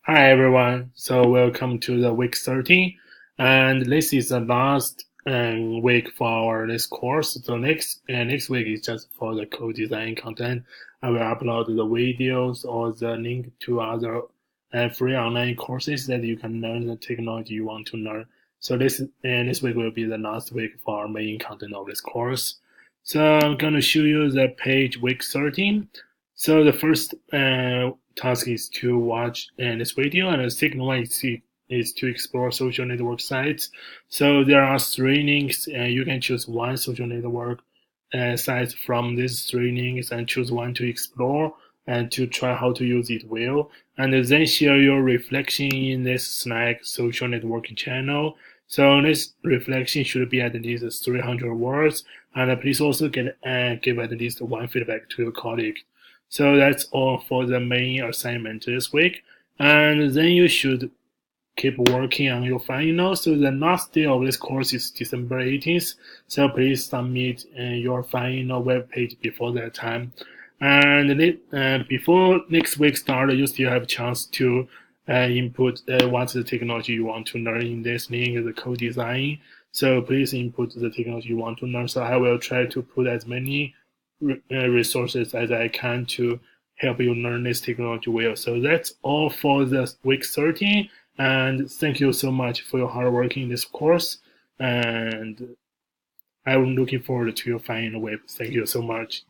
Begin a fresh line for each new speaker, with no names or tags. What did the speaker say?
Hi everyone. So welcome to the week 13, and this is the last week for this course. So next week is just for the code design content. I will upload the videos or the link to other free online courses that you can learn the technology you want to learn. So this week will be the last week for our main content of this course. So I'm gonna show you the page week 13. So the first task is to watch this video, and the second one is to explore social network sites. So there are three links, and you can choose one social network site from these three links and choose one to explore and to try how to use it well. And then share your reflection in this Slack social networking channel. So this reflection should be at least 300 words, and please also give at least one feedback to your colleague. So that's all for the main assignment this week. And then you should keep working on your final. So the last day of this course is December 18th. So please submit your final web page before that time. And before next week start, you still have a chance to input what's the technology you want to learn in this link, the code design. So please input the technology you want to learn. So I will try to put as many resources as I can to help you learn this technology well. So that's all for the week 13. And thank you so much for your hard work in this course. And I'm looking forward to your final web. Thank you so much.